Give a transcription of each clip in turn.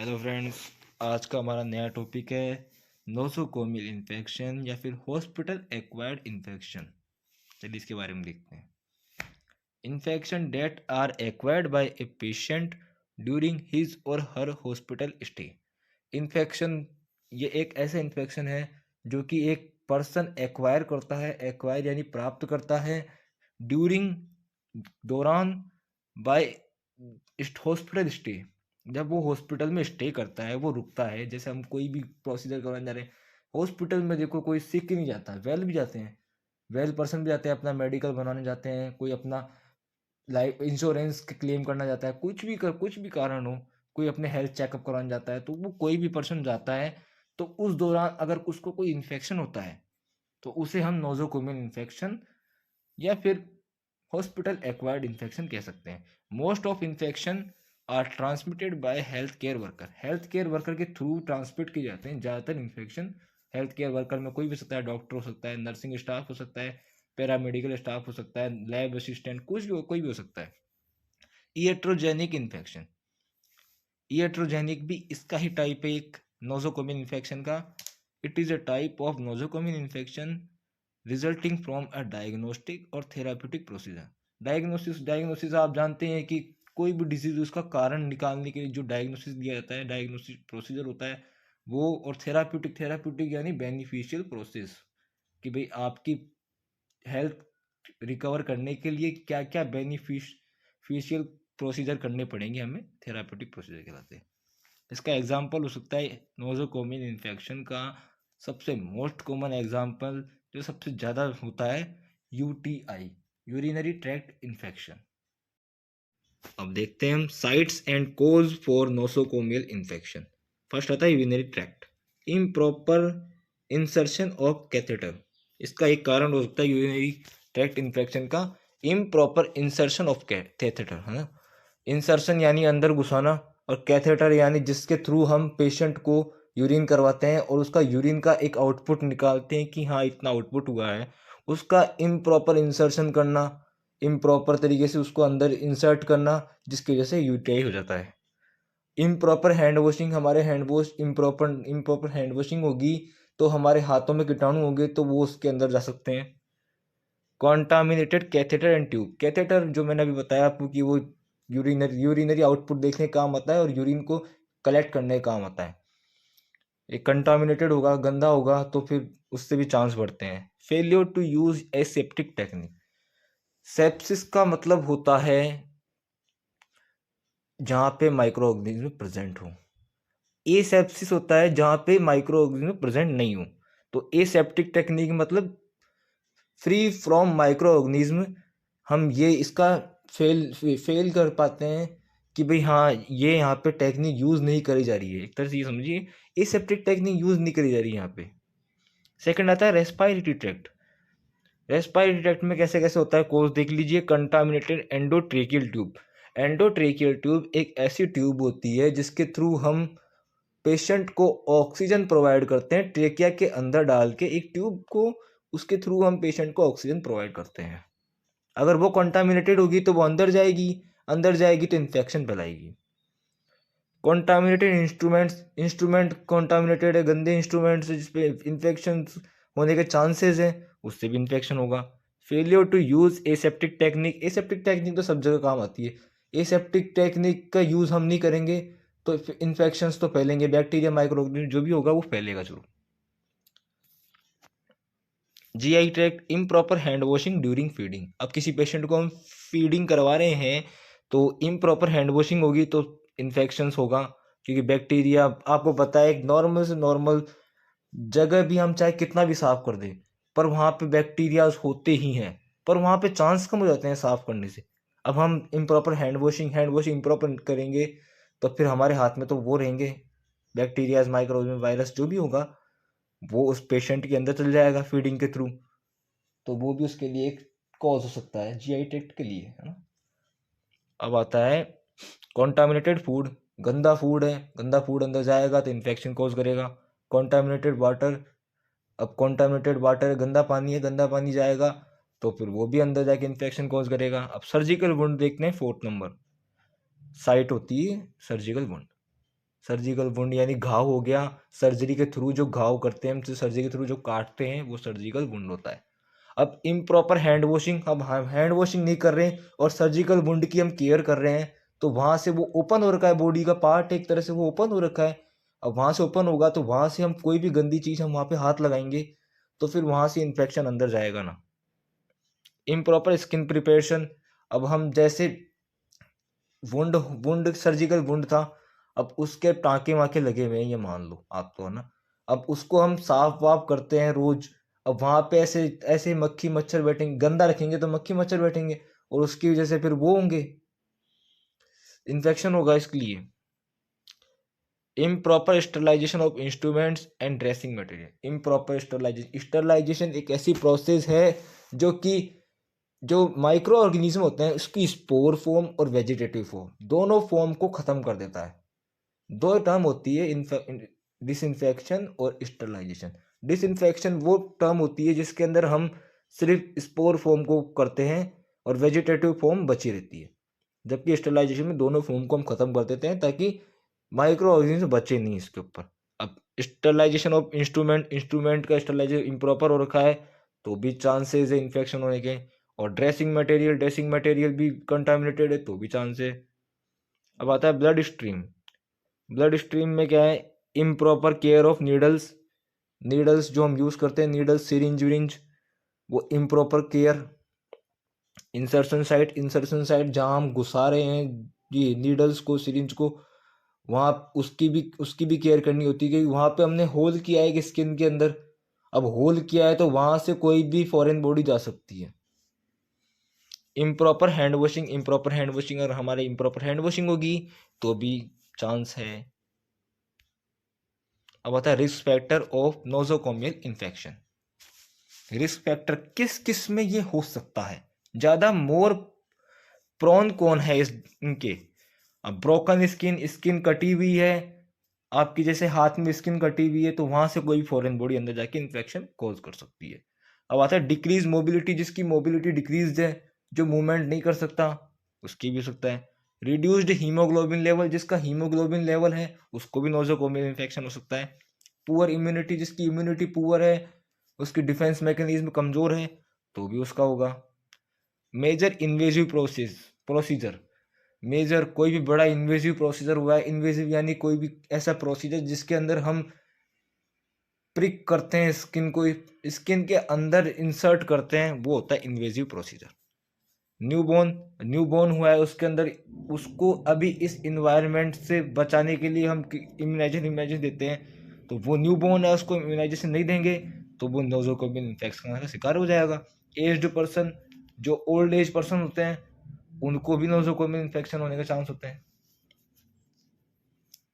Hello friends. आज का हमारा नया टॉपिक है नोसोकोमियल इन्फेक्शन या फिर हॉस्पिटल एक्वायर्ड इन्फेक्शन। चलिए इसके बारे में देखते हैं। Infection that are acquired by a patient during his or her hospital stay. Infection ये एक ऐसा इन्फेक्शन है जो कि एक पर्सन एक्वायर करता है, एक्वायर यानी प्राप्त करता है, ड्यूरिंग दौरान, बाय हॉस्पिटल स्टे, जब वो हॉस्पिटल में स्टे करता है, वो रुकता है। जैसे हम कोई भी प्रोसीजर करवाने जा रहे हैं हॉस्पिटल में, देखो कोई सिक ही नहीं जाता, वेल भी जाते हैं, वेल पर्सन भी जाते हैं, अपना मेडिकल बनवाने जाते हैं, कोई अपना लाइफ इंश्योरेंस क्लेम करना जाता है, कुछ भी कारण हो, कोई अपने हेल्थ चेकअप करवाने जाता है, तो वो कोई भी पर्सन जाता है। तो उस दौरान अगर उसको कोई इन्फेक्शन होता है तो उसे हम नोजोकोमियल इन्फेक्शन या फिर हॉस्पिटल एक्वायर्ड इन्फेक्शन कह सकते हैं। Most of infection are transmitted by health care worker. Health care worker के थ्रू ट्रांसमिट किए जाते हैं ज़्यादातर इन्फेक्शन। हेल्थ केयर वर्कर में कोई भी सकता है, डॉक्टर हो सकता है, नर्सिंग स्टाफ हो सकता है, पैरामेडिकल स्टाफ हो सकता है, लैब असिस्टेंट, कुछ भी कोई भी हो सकता है। ईएट्रोजेनिक इन्फेक्शन, ईएट्रोजेनिक भी इसका ही टाइप है एक नोजोकोमियल इन्फेक्शन का। It is a type of nosocomial infection resulting from a diagnostic और थेराप्यूटिक प्रोसीजर। डायग्नोसिस आप जानते हैं कि कोई भी डिजीज उसका कारण निकालने के लिए जो डायग्नोसिस दिया जाता है, डायग्नोसिस प्रोसीजर होता है वो। और थेराप्यूटिक यानी बेनिफिशियल प्रोसेस, कि भाई आपकी हेल्थ रिकवर करने के लिए क्या क्या बेनिफिशियल प्रोसीजर करने पड़ेंगे हमें, थेराप्यूटिक प्रोसीजर कहलाते हैं। इसका एग्जाम्पल हो सकता है नोजोकोमियल इन्फेक्शन का सबसे मोस्ट कॉमन एग्जाम्पल जो सबसे ज़्यादा होता है, यूटीआई, यूरिनरी ट्रैक्ट इन्फेक्शन। अब देखते हैं हम sites and cause for nosocomial infection. First आता है urinary tract, improper insertion of catheter. इसका एक कारण हो सकता है यूरिनरी ट्रैक्ट इन्फेक्शन का इम्प्रॉपर इंसर्शन ऑफ कैथेटर, है ना। इंसर्शन यानी अंदर घुसाना, और कैथेटर यानी जिसके थ्रू हम पेशेंट को यूरिन करवाते हैं और उसका यूरिन का एक आउटपुट निकालते हैं कि हाँ इतना आउटपुट हुआ है, उसका इम्प्रॉपर इंसर्शन करना, इम्प्रॉपर तरीके से उसको अंदर इंसर्ट करना, जिसकी वजह से यूटीआई हो जाता है। इम्प्रॉपर हैंड वॉशिंग, हमारे hand wash improper hand washing होगी तो हमारे हाथों में कीटाणु होंगे तो वो उसके अंदर जा सकते हैं। Contaminated catheter and tube, catheter जो मैंने अभी बताया आपको कि वो यूरिनरी आउटपुट देखने का काम आता है और यूरिन को कलेक्ट करने का काम आता है। एक कंटामिनेटेड होगा, गंदा होगा, तो फिर उससे भी चांस बढ़ते हैं। Failure to use aseptic technique, sepsis का मतलब होता है जहाँ पे माइक्रो ऑर्गेनिज्म प्रेजेंट हो। एसेप्सिस होता है जहाँ पे माइक्रो ऑर्गेनिज्म प्रेजेंट नहीं हो। तो एसेप्टिक टेक्निक मतलब फ्री फ्रॉम माइक्रो ऑर्गेनिज्म। हम ये इसका फेल कर पाते हैं कि भाई हाँ ये यहाँ पे टेक्निक यूज़ नहीं करी जा रही है। एक तरह से ये समझिए एसेप्टिक टेक्निक यूज़ नहीं करी जा रही है यहाँ पे। सेकंड आता है रेस्पायरेटरी ट्रैक्ट। रेस्पायरेटरी ट्रैक्ट में कैसे कैसे होता है कोर्स देख लीजिए। Contaminated endotracheal tube, endotracheal tube एक ऐसी ट्यूब होती है जिसके थ्रू हम पेशेंट को ऑक्सीजन प्रोवाइड करते हैं, ट्रेकिया के अंदर डाल के एक ट्यूब को, उसके थ्रू हम पेशेंट को ऑक्सीजन प्रोवाइड करते हैं। अगर वो कंटामिनेटेड होगी तो वो अंदर जाएगी तो इन्फेक्शन फैलाएगी। कॉन्टामिनेटेड इंस्ट्रूमेंट कॉन्टामिनेटेड है, गंदे इंस्ट्रूमेंट से जिसपे इन्फेक्शन होने के चांसेस हैं, उससे भी इन्फेक्शन होगा। Failure to use aseptic technique, aseptic technique तो सब जगह काम आती है। एसेप्टिक टेक्निक का यूज हम नहीं करेंगे तो इन्फेक्शंस तो फैलेंगे, बैक्टीरिया माइक्रो ऑर्गेनिज्म जो भी होगा वो फैलेगा जरूर। GI tract, improper hand washing during feeding. अब किसी पेशेंट को हम फीडिंग करवा रहे हैं तो इम्प्रॉपर हैंड वॉशिंग होगी तो इन्फेक्शंस होगा, क्योंकि बैक्टीरिया, आपको पता है एक नॉर्मल से नॉर्मल जगह भी हम चाहे कितना भी साफ कर दें पर वहाँ पे बैक्टीरिया होते ही हैं, पर वहाँ पे चांस कम हो जाते हैं साफ करने से। अब हम इम्प्रॉपर हैंड वॉशिंग इम्प्रॉपर करेंगे तो फिर हमारे हाथ में तो वो रहेंगे बैक्टीरियाज, माइक्रोब, वायरस जो भी होगा वो उस पेशेंट के अंदर चल जाएगा फीडिंग के थ्रू, तो वो भी उसके लिए एक कॉज हो सकता है जीआई ट्रैक्ट के लिए, है ना। अब आता है कॉन्टामिनेटेड फूड, गंदा फूड है, गंदा फूड अंदर जाएगा तो इन्फेक्शन कॉज करेगा। कॉन्टामिनेटेड वाटर, अब कॉन्टामिनेटेड वाटर है, गंदा पानी है, गंदा पानी जाएगा तो फिर वो भी अंदर जाके इन्फेक्शन कॉज करेगा। अब सर्जिकल वुंड देखते हैं, 4th नंबर साइट होती है सर्जिकल वुंड। सर्जिकल वुंड यानी घाव हो गया, सर्जरी के थ्रू जो घाव करते हैं हम, तो सर्जरी के थ्रू जो काटते हैं वो सर्जिकल वुंड होता है। अब इम्प्रॉपर हैंड वॉशिंग, अब हम हैंड वॉशिंग नहीं कर रहे हैं और सर्जिकल वुंड की हम केयर कर रहे हैं, तो वहां से वो ओपन हो रखा है, बॉडी का पार्ट एक तरह से वो ओपन हो रखा है। अब वहां से ओपन होगा तो वहां से हम कोई भी गंदी चीज हम वहां पे हाथ लगाएंगे तो फिर वहां से इन्फेक्शन अंदर जाएगा ना। इम्प्रॉपर स्किन प्रिपरेशन, अब हम जैसे वुंड वुंड सर्जिकल वुंड था, अब उसके टाँके वाके लगे हुए हैं ये मान लो आप, तो है ना, अब उसको हम साफ वाफ करते हैं रोज। अब वहां पे ऐसे ऐसे मक्खी मच्छर बैठेंगे, गंदा रखेंगे तो मक्खी मच्छर बैठेंगे और उसकी वजह से फिर वो होंगे, इन्फेक्शन होगा। इसके लिए improper sterilisation of instruments and dressing material. Improper sterilisation एक ऐसी प्रोसेस है जो कि जो माइक्रो ऑर्गेनिज्म होते हैं उसकी स्पोर फॉर्म और वेजिटेटिव फॉर्म दोनों फॉर्म को खत्म कर देता है। दो टर्म होती है, डिसइंफेक्शन और स्टरलाइजेशन। डिसइंफेक्शन वो टर्म होती है जिसके अंदर हम सिर्फ स्पोर फॉर्म को करते हैं और वेजिटेटिव फॉर्म बची रहती है, जबकि स्टरलाइजेशन में दोनों फॉर्म को हम खत्म कर देते हैं ताकि माइक्रो ऑर्गेनिज्म बचे नहीं इसके ऊपर। अब स्टरलाइजेशन ऑफ इंस्ट्रूमेंट, इंस्ट्रूमेंट का स्टरलाइजेशन इम्प्रॉपर हो रखा है तो भी चांसेस है इन्फेक्शन होने के, और ड्रेसिंग मटेरियल, ड्रेसिंग मटेरियल भी कंटामिनेटेड है तो भी चांस है। अब आता है ब्लड स्ट्रीम। ब्लड स्ट्रीम में क्या है, improper care of needles, needles जो हम यूज करते हैं, नीडल्स सिरिंज विरिंज, वो improper care. Insertion site, insertion site जहाँ हम घुसा रहे हैं ये नीडल्स को, सिरिंज को, वहाँ उसकी भी केयर करनी होती है क्योंकि वहाँ पे हमने होल किया है कि स्किन के अंदर, अब होल किया है तो वहाँ से कोई भी फॉरेन बॉडी जा सकती है। Improper hand washing, improper hand washing, अगर हमारे इम्प्रॉपर हैंड वॉशिंग होगी तो भी चांस है। अब आता है risk factor of nosocomial infection. Risk factor किस किस में ये हो सकता है, ज्यादा मोर प्रोन कौन है इनके। अब ब्रोकन स्किन, स्किन कटी हुई है आपकी, जैसे हाथ में स्किन कटी हुई है तो वहां से कोई फॉरेन बॉडी अंदर जाके इन्फेक्शन कॉज कर सकती है। अब आता है डिक्रीज मोबिलिटी, जिसकी मोबिलिटी डिक्रीज है, जो मूवमेंट नहीं कर सकता, उसकी भी हो सकता है। रिड्यूस्ड हीमोग्लोबिन लेवल, जिसका हीमोग्लोबिन लेवल है उसको भी नोजोकोमियल इन्फेक्शन हो सकता है। पुअर इम्यूनिटी, जिसकी इम्यूनिटी पुअर है, उसकी डिफेंस मैकेनिज्म कमजोर है तो भी उसका होगा। मेजर इन्वेजिव प्रोसीजर, मेजर कोई भी बड़ा इन्वेजिव प्रोसीजर हुआ है, इन्वेजिव यानी कोई भी ऐसा प्रोसीजर जिसके अंदर हम प्रिक करते हैं स्किन को, स्किन के अंदर इंसर्ट करते हैं, वो होता है इन्वेजिव प्रोसीजर। न्यूबॉर्न हुआ है, उसके अंदर उसको अभी इस इन्वायरमेंट से बचाने के लिए हम इम्यूनाइजेशन देते हैं, तो वो न्यूबॉर्न है उसको इम्यूनाइजेशन नहीं देंगे तो वो नोजोकोमियल इन्फेक्शन का शिकार हो जाएगा। एज्ड पर्सन, जो ओल्ड एज पर्सन होते हैं उनको भी नोजोकोमियल इन्फेक्शन होने का चांस होते हैं।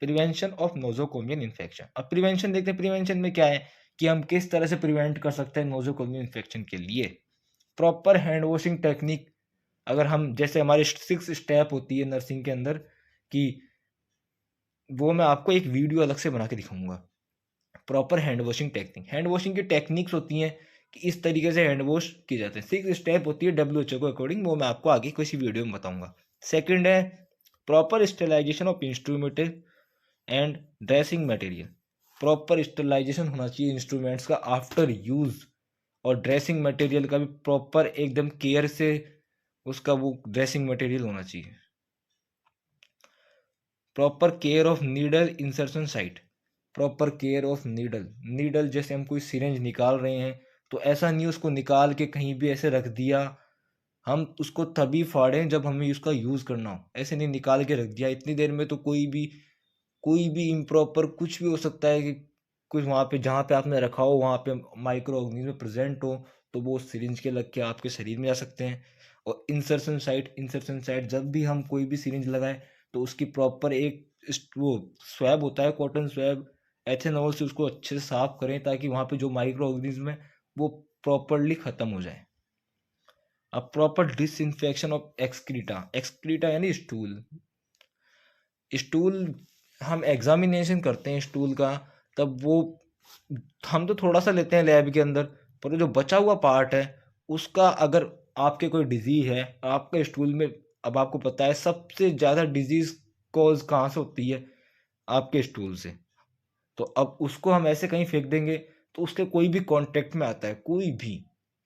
Prevention of nosocomial infection. अब प्रिवेंशन देखते हैं, प्रिवेंशन में क्या है कि हम किस तरह से प्रिवेंट कर सकते हैं नोजोकोमियल इन्फेक्शन के लिए। प्रॉपर हैंड वॉशिंग टेक्निक, अगर हम जैसे हमारे 6 स्टेप होती है नर्सिंग के अंदर कि वो मैं आपको एक वीडियो अलग से बना के दिखाऊंगा। Proper hand washing technique, hand washing की टेक्निक्स होती हैं कि इस तरीके से हैंड वॉश किए जाते हैं। 6 स्टेप होती है WHO के अकॉर्डिंग, वो मैं आपको आगे किसी वीडियो में बताऊंगा। सेकंड है proper sterilisation of instrument and dressing material. Proper sterilisation होना चाहिए इंस्ट्रूमेंट्स का आफ्टर यूज, और ड्रेसिंग मटेरियल का भी प्रॉपर एकदम केयर से उसका वो ड्रेसिंग मटेरियल होना चाहिए। Proper care of needle insertion site, proper care of needle जैसे हम कोई सिरिंज निकाल रहे हैं तो ऐसा नहीं उसको निकाल के कहीं भी ऐसे रख दिया, हम उसको तभी फाड़ें जब हमें उसका यूज करना हो, ऐसे नहीं निकाल के रख दिया इतनी देर में, तो कोई भी इम्प्रॉपर कुछ भी हो सकता है कि कुछ वहाँ पे जहाँ पे आपने रखा हो वहाँ पे माइक्रो ऑर्गेनिज्म प्रेजेंट हो तो वो सिरिंज के लग के आपके शरीर में जा सकते हैं। और इंसर्शन साइट जब भी हम कोई भी सिरिंज लगाए तो उसकी प्रॉपर एक वो स्वैब होता है, कॉटन स्वैब, एथेनॉल से उसको अच्छे से साफ करें ताकि वहाँ पे जो माइक्रो ऑर्गेनिज्म है वो प्रॉपरली खत्म हो जाए। अब प्रॉपर डिसइंफेक्शन ऑफ एक्सक्रीटा यानी स्टूल हम एग्जामिनेशन करते हैं स्टूल का, तब वो हम तो थोड़ा सा लेते हैं लैब के अंदर, पर जो बचा हुआ पार्ट है उसका अगर आपके कोई डिजीज है आपके स्टूल में, अब आपको पता है सबसे ज़्यादा डिजीज कॉज कहाँ से होती है, आपके स्टूल से, तो अब उसको हम ऐसे कहीं फेंक देंगे तो उसके कोई भी कांटेक्ट में आता है,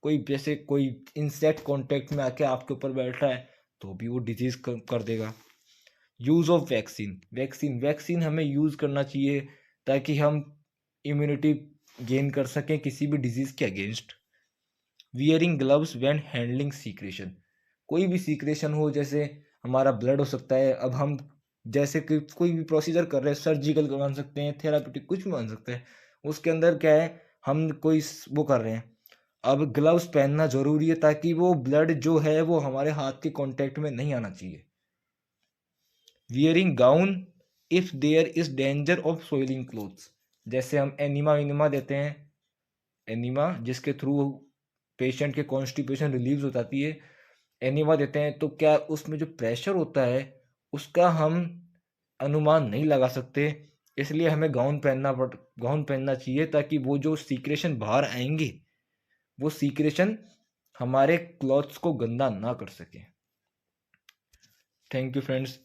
कोई जैसे कोई इंसेक्ट कांटेक्ट में आके आपके ऊपर बैठ रहा है तो भी वो डिजीज कर देगा। यूज ऑफ वैक्सीन हमें यूज करना चाहिए ताकि हम इम्यूनिटी गेन कर सकें किसी भी डिजीज के against. Wearing gloves when handling secretion, कोई भी सीक्रेशन हो, जैसे हमारा ब्लड हो सकता है, अब हम जैसे कि कोई भी प्रोसीजर कर रहे हैं, सर्जिकल मान सकते हैं, थेरापेटिक कुछ भी मान सकते हैं, उसके अंदर क्या है, हम कोई वो कर रहे हैं, अब ग्लव्स पहनना जरूरी है ताकि वो ब्लड जो है वो हमारे हाथ के कांटेक्ट में नहीं आना चाहिए। Wearing gown if there is danger of soiling clothes, जैसे हम एनिमा देते हैं, एनिमा जिसके थ्रू पेशेंट के कॉन्स्टिपेशन रिलीव हो जाती है, एनिमा देते हैं तो क्या उसमें जो प्रेशर होता है उसका हम अनुमान नहीं लगा सकते, इसलिए हमें गाउन पहनना चाहिए ताकि वो जो सीक्रेशन बाहर आएंगे वो सीक्रेशन हमारे क्लॉथ्स को गंदा ना कर सके। Thank you friends.